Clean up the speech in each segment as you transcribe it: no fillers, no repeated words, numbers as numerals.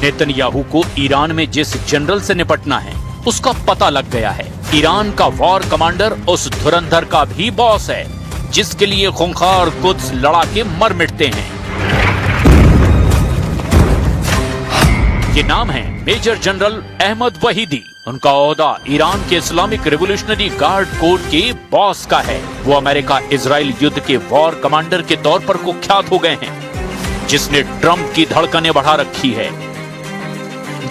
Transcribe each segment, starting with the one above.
Netanyahu को Iran में जिस जनरल से निपटना है उसका पता लग गया है। ईरान का वॉर कमांडर उस धुरंधर का भी बॉस है जिसके लिए खूंखार कुद्स लड़ा के मर मिटते हैं। ये नाम है मेजर जनरल अहमद वहीदी। उनका ओहदा ईरान के इस्लामिक रिवोल्यूशनरी गार्ड कोर के बॉस का है। वो अमेरिका इजराइल युद्ध के वॉर कमांडर के तौर पर कुख्यात हो गए हैं, जिसने ट्रंप की धड़कनें बढ़ा रखी है,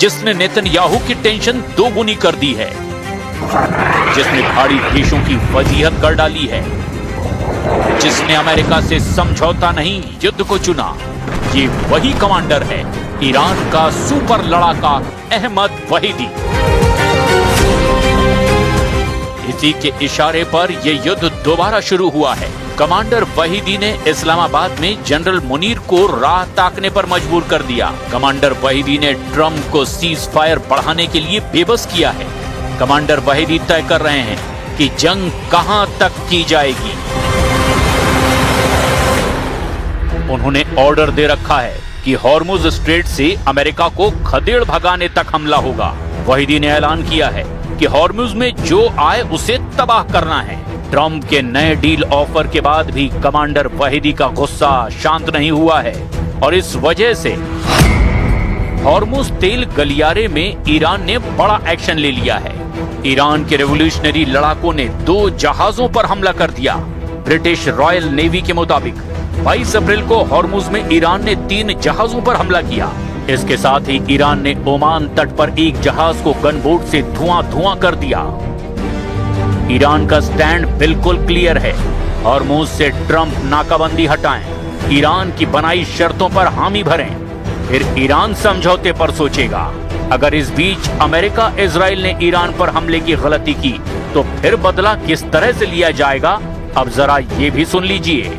जिसने नेतन्याहू की टेंशन दोगुनी कर दी है, जिसने भारी देशों की वजीहत कर डाली है, जिसने अमेरिका से समझौता नहीं युद्ध को चुना। ये वही कमांडर है, ईरान का सुपर लड़ाका अहमद वहीदी। इसी के इशारे पर यह युद्ध दोबारा शुरू हुआ है। कमांडर वहीदी ने इस्लामाबाद में जनरल मुनीर को राह ताकने पर मजबूर कर दिया। कमांडर वहीदी ने ट्रंप को सीज फायर बढ़ाने के लिए बेबस किया है। कमांडर वहीदी तय कर रहे हैं कि जंग कहां तक की जाएगी। उन्होंने ऑर्डर दे रखा है कि हॉर्मुज स्ट्रेट से अमेरिका को खदेड़ भगाने तक हमला होगा। वहीदी ने ऐलान किया है कि हॉर्मुज में जो आए उसे तबाह करना है। ट्रंप के नए डील ऑफर के बाद भी कमांडर वहीदी का गुस्सा शांत नहीं हुआ है और इस वजह से हॉर्मुज तेल गलियारे में ईरान ने बड़ा एक्शन ले लिया है। ईरान के रेवोल्यूशनरी लड़ाकों ने 2 जहाजों पर हमला कर दिया। ब्रिटिश रॉयल नेवी के मुताबिक 22 अप्रैल को हॉर्मुज में ईरान ने 3 जहाजों पर हमला किया। इसके साथ ही ईरान ने ओमान तट पर एक जहाज को गनबोट से धुआं कर दिया। ईरान का स्टैंड बिल्कुल क्लियर है। हॉर्मुज से ट्रंप नाकाबंदी हटाएं, ईरान की बनाई शर्तों पर हामी भरें, फिर ईरान समझौते पर सोचेगा। अगर इस बीच अमेरिका इजराइल ने ईरान पर हमले की गलती की तो फिर बदला किस तरह से लिया जाएगा, अब जरा ये भी सुन लीजिए।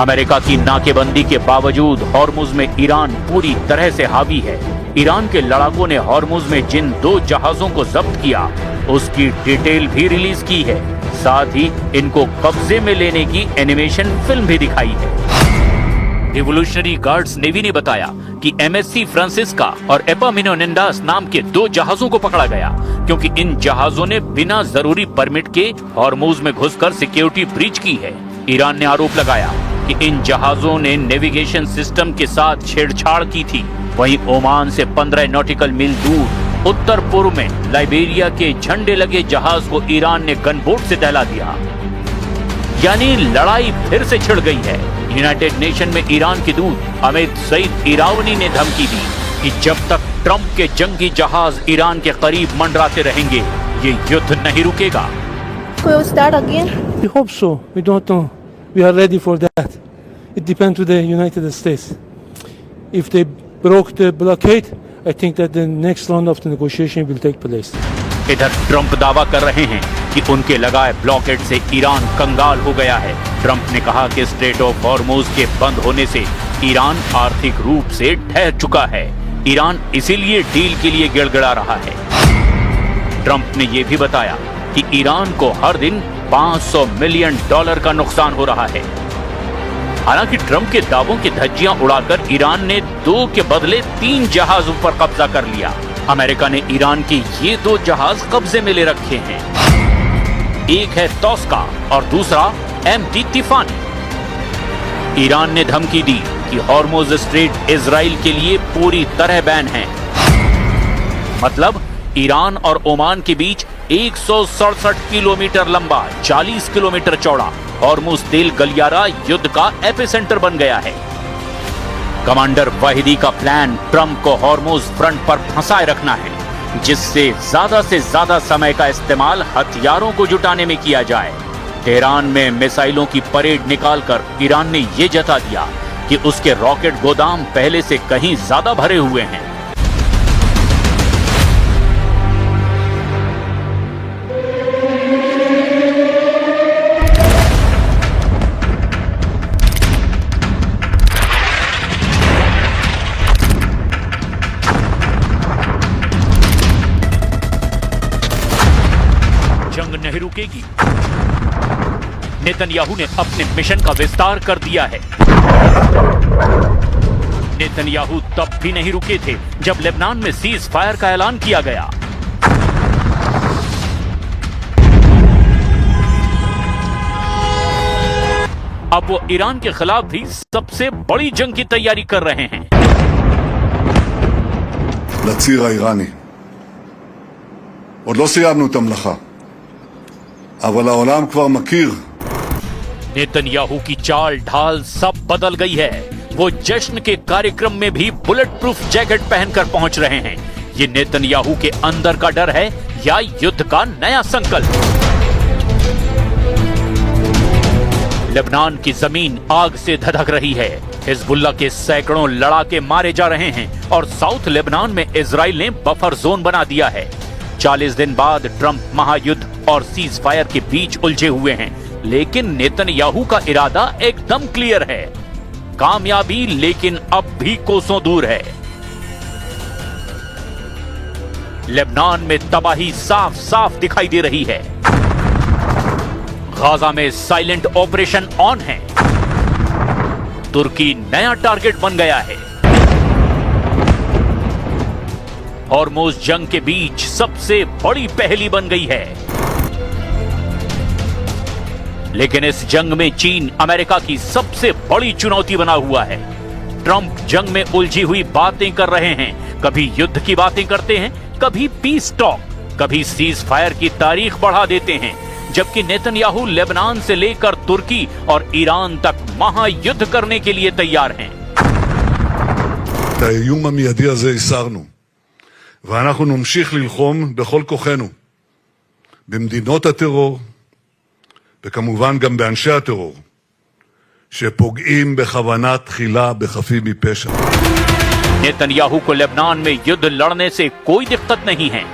अमेरिका की नाकेबंदी के बावजूद हॉर्मुज में ईरान पूरी तरह से हावी है। ईरान के लड़ाकों ने हॉर्मुज में जिन 2 जहाजों को जब्त किया उसकी डिटेल भी रिलीज की है। साथ ही इनको कब्जे में लेने की एनिमेशन फिल्म भी दिखाई है। रिवोल्यूशनरी गार्ड्स नेवी ने बताया कि MSC फ्रांसिस्का और एपामिनोनिंडास नाम के 2 जहाजों को पकड़ा गया क्योंकि इन जहाजों ने बिना जरूरी परमिट के हॉर्मुज में घुसकर सिक्योरिटी ब्रीच की है। ईरान ने आरोप लगाया कि इन जहाजों ने नेविगेशन सिस्टम के साथ छेड़छाड़ की थी। वहीं ओमान से 15 नॉटिकल मील दूर उत्तर पूर्व में लाइबेरिया के झंडे लगे जहाज को ईरान ने गनबोट से दहला दिया। यानी लड़ाई फिर से छिड़ गई है। यूनाइटेड नेशन में ईरान के दूत अमित सईद इरावनी ने धमकी दी कि जब तक ट्रंप के जंगी जहाज ईरान के करीब मंडराते रहेंगे ये युद्ध नहीं रुकेगा। Will it start again? We hope so. We don't know. We are ready for that. It depends on the United States. If they broke the blockade, I think that the next round of the negotiation will take place. इधर Trump दावा कर रहे हैं कि उनके लगाए blockade से Iran कंगाल हो गया है। ट्रंप ने कहा कि स्ट्रेट ऑफ हॉर्मुज के बंद होने से ईरान आर्थिक रूप से ठहर चुका है। ईरान इसीलिए डील के लिए गिड़गिड़ा रहा है। ट्रंप ने यह भी बताया कि ईरान को हर दिन $500 मिलियन का नुकसान हो रहा है। हालांकि ट्रंप के दावों की धज्जियां उड़ाकर ईरान ने 2 के बदले 3 जहाजों पर कब्जा कर लिया। अमेरिका ने ईरान के ये 2 जहाज कब्जे में ले रखे हैं। एक है तोस्का और दूसरा MT तिफानी। ईरान ने धमकी दी कि हॉर्मुज स्ट्रेट इजराइल के लिए पूरी तरह बैन है। मतलब ईरान और ओमान के बीच 167 किलोमीटर लंबा 40 किलोमीटर चौड़ा हॉर्मुज तेल गलियारा युद्ध का एपिसेंटर बन गया है। कमांडर वहीदी का प्लान ट्रंप को हॉर्मुज फ्रंट पर फंसाए रखना है, जिससे से ज्यादा समय का इस्तेमाल हथियारों को जुटाने में किया जाए। तेहरान में मिसाइलों की परेड निकालकर ईरान ने यह जता दिया कि उसके रॉकेट गोदाम पहले से कहीं ज्यादा भरे हुए हैं। जंग नहीं रुकेगी। नेतन्याहू ने अपने मिशन का विस्तार कर दिया है। नेतन्याहू तब भी नहीं रुके थे जब लेबनान में सीज फायर का ऐलान किया गया। अब वो ईरान के खिलाफ भी सबसे बड़ी जंग की तैयारी कर रहे हैं। לציר האיראני. עוד לא סיימנו את המלאכה, אבל העולם כבר מכיר. नेतन्याहू की चाल ढाल सब बदल गई है। वो जश्न के कार्यक्रम में भी बुलेट प्रूफ जैकेट पहनकर पहुंच रहे हैं। ये नेतन्याहू के अंदर का डर है या युद्ध का नया संकल्प? लेबनान की जमीन आग से धधक रही है। हिजबुल्ला के सैकड़ों लड़ाके मारे जा रहे हैं और साउथ लेबनान में इजराइल ने बफर जोन बना दिया है। 40 दिन बाद ट्रंप महायुद्ध और सीज फायर के बीच उलझे हुए हैं, लेकिन नेतन्याहू का इरादा एकदम क्लियर है। कामयाबी लेकिन अब भी कोसों दूर है। लेबनान में तबाही साफ साफ दिखाई दे रही है। गाजा में साइलेंट ऑपरेशन ऑन है। तुर्की नया टारगेट बन गया है। हॉर्मुज़ जंग के बीच सबसे बड़ी पहेली बन गई है। लेकिन इस जंग में चीन अमेरिका की सबसे बड़ी चुनौती बना हुआ है। ट्रंप जंग में उलझी हुई बातें कर रहे हैं। कभी युद्ध की बातें करते हैं, कभी पीस टॉक, कभी सीज फायर की तारीख बढ़ा देते हैं, जबकि नेतन्याहू लेबनान से लेकर तुर्की और ईरान तक महायुद्ध करने के लिए तैयार हैं। את האיום המיידי הזה הסרנו, ואנחנו נמשיך ללחום בכל כוחנו במדינות הטרור, וכמובן גם באנשי הטרור שפוגעים בכוונה תחילה בחפים מפשע. नेतन्याहू को लेबनान में युद्ध लड़ने से कोई दिक्कत नहीं है।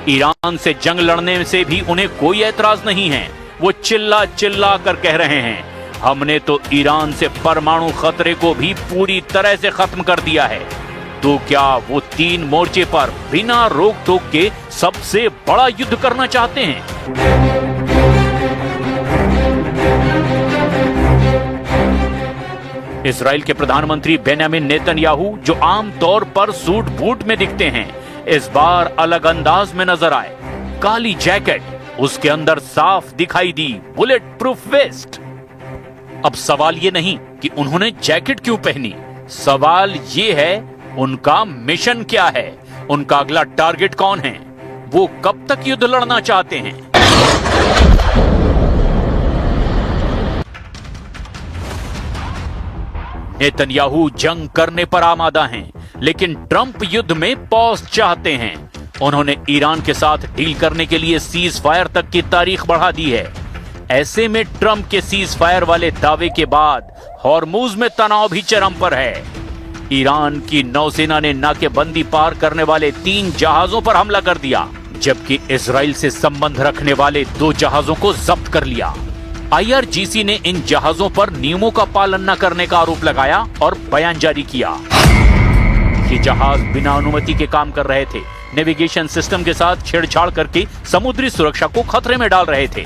ईरान से जंग लड़ने से भी उन्हें कोई ऐतराज नहीं है। वो चिल्ला चिल्ला कर कह रहे हैं, हमने तो ईरान से परमाणु खतरे को भी पूरी तरह से खत्म कर दिया है। तो क्या वो 3 मोर्चे पर बिना रोक टोक के सबसे बड़ा युद्ध करना चाहते हैं? इजराइल के प्रधानमंत्री बेंयामिन नेतन्याहू, जो आमतौर पर सूट बूट में दिखते हैं, इस बार अलग अंदाज में नजर आए। काली जैकेट, उसके अंदर साफ दिखाई दी बुलेट प्रूफ वेस्ट। अब सवाल ये नहीं कि उन्होंने जैकेट क्यों पहनी, सवाल ये है उनका मिशन क्या है, उनका अगला टारगेट कौन है, वो कब तक युद्ध लड़ना चाहते हैं। नेतन्याहू जंग करने पर आमादा हैं, लेकिन ट्रंप युद्ध में पॉज चाहते हैं। उन्होंने ईरान के साथ डील करने के लिए सीज फायर तक की तारीख बढ़ा दी है। ऐसे में ट्रंप के सीज फायर वाले दावे के बाद हॉर्मुज़ में तनाव भी चरम पर है। ईरान की नौसेना ने नाकेबंदी पार करने वाले 3 जहाजों पर हमला कर दिया, जबकि इजराइल से संबंध रखने वाले 2 जहाजों को जब्त कर लिया। IRGC ने इन जहाजों पर नियमों का पालन न करने का आरोप लगाया और बयान जारी किया। ये जहाज बिना अनुमति के काम कर रहे थे, नेविगेशन सिस्टम के साथ छेड़छाड़ करके समुद्री सुरक्षा को खतरे में डाल रहे थे।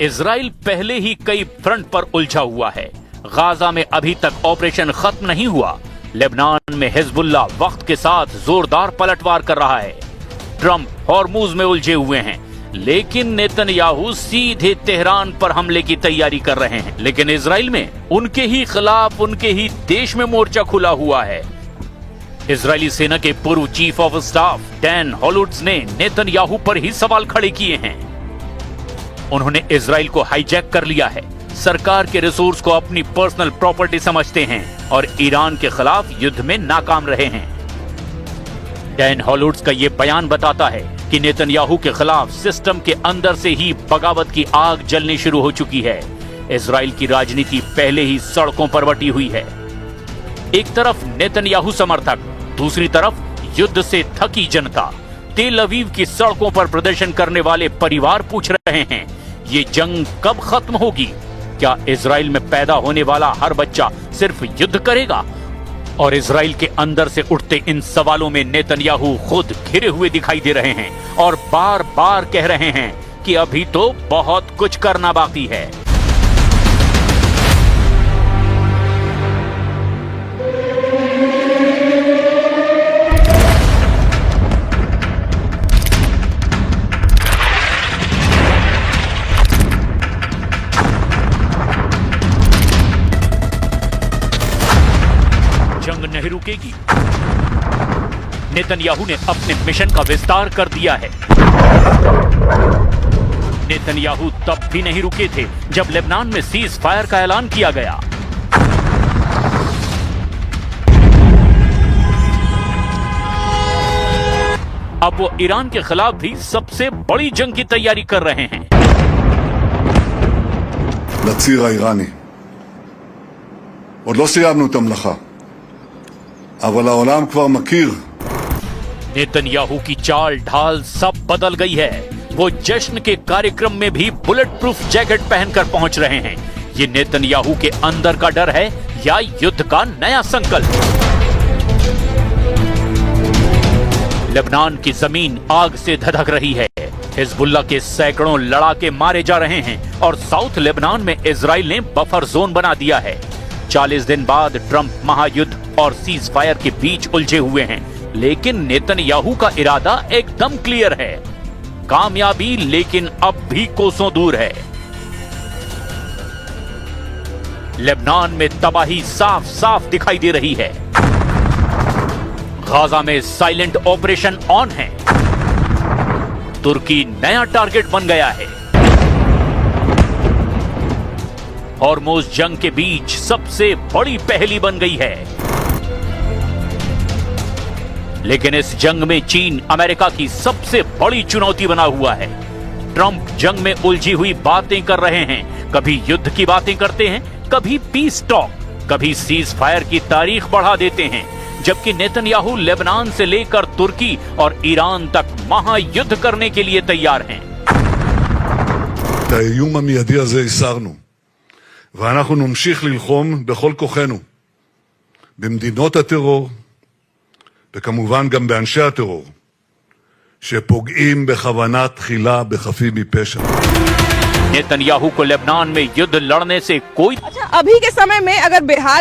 इजराइल पहले ही कई फ्रंट पर उलझा हुआ है। गाजा में अभी तक ऑपरेशन खत्म नहीं हुआ। लेबनान में हिजबुल्ला वक्त के साथ जोरदार पलटवार कर रहा है। ट्रंप हॉर्मुज़ में उलझे हुए हैं, लेकिन नेतन्याहू सीधे तेहरान पर हमले की तैयारी कर रहे हैं। लेकिन इजराइल में उनके ही खिलाफ उनके ही देश में मोर्चा खुला हुआ है। इजरायली सेना के पूर्व चीफ ऑफ स्टाफ डैन हॉलुट्स ने नेतन्याहू पर ही सवाल खड़े किए हैं। उन्होंने इजराइल को हाईजैक कर लिया है, सरकार के रिसोर्स को अपनी पर्सनल प्रॉपर्टी समझते हैं और ईरान के खिलाफ युद्ध में नाकाम रहे हैं। डैन हॉलुट्स का यह बयान बताता है कि नेतन्याहू के खिलाफ सिस्टम के अंदर से ही बगावत की आग जलनी शुरू हो चुकी है। इजराइल की राजनीति पहले ही सड़कों पर बटी हुई है। एक तरफ नेतन्याहू समर्थक, दूसरी तरफ युद्ध से थकी जनता। तेल अवीव की सड़कों पर प्रदर्शन करने वाले परिवार पूछ रहे हैं, ये जंग कब खत्म होगी? क्या इजराइल में पैदा होने वाला हर बच्चा सिर्फ युद्ध करेगा? और इजराइल के अंदर से उठते इन सवालों में नेतन्याहू खुद घिरे हुए दिखाई दे रहे हैं और बार बार कह रहे हैं कि अभी तो बहुत कुछ करना बाकी है। जंग नहीं रुकेगी। नेतन्याहू ने अपने मिशन का विस्तार कर दिया है। नेतन्याहू तब भी नहीं रुके थे जब लेबनान में सीज फायर का ऐलान किया गया। अब वो ईरान के खिलाफ भी सबसे बड़ी जंग की तैयारी कर रहे हैं। לציר האיראני. עוד לא סיימנו את המלאכה, אבל העולם כבר מכיר. नेतन्याहू की चाल ढाल सब बदल गई है। वो जश्न के कार्यक्रम में भी बुलेट प्रूफ जैकेट पहनकर पहुंच रहे हैं। ये नेतन्याहू के अंदर का डर है या युद्ध का नया संकल्प? लेबनान की जमीन आग से धधक रही है। हिजबुल्ला के सैकड़ों लड़ाके मारे जा रहे हैं और साउथ लेबनान में इजराइल ने बफर जोन बना दिया है। 40 दिन बाद ट्रंप महायुद्ध और सीज फायर के बीच उलझे हुए हैं, लेकिन नेतन्याहू का इरादा एकदम क्लियर है। कामयाबी लेकिन अब भी कोसों दूर है। लेबनान में तबाही साफ साफ दिखाई दे रही है। गाजा में साइलेंट ऑपरेशन ऑन है। तुर्की नया टारगेट बन गया है। हॉर्मुज़ जंग के बीच सबसे बड़ी पहेली बन गई है। लेकिन इस जंग में चीन अमेरिका की सबसे बड़ी चुनौती बना हुआ है। ट्रंप जंग में उलझी हुई बातें कर रहे हैं। कभी युद्ध की बातें करते हैं, कभी पीस टॉक, कभी सीज फायर की तारीख बढ़ा देते हैं, जबकि नेतन्याहू लेबनान से लेकर तुर्की और ईरान तक महायुद्ध करने के लिए तैयार हैं। את האיום המיידי הזה הסרנו, ואנחנו נמשיך ללחום בכל כוחנו במדינות הטרור, וכמובן גם באנשי הטרור, שפוגעים בכוונה תחילה בחפים מפשע. नेतन्याहू को लेबनान में युद्ध लड़ने से कोई अच्छा, अभी के समय में अगर बिहार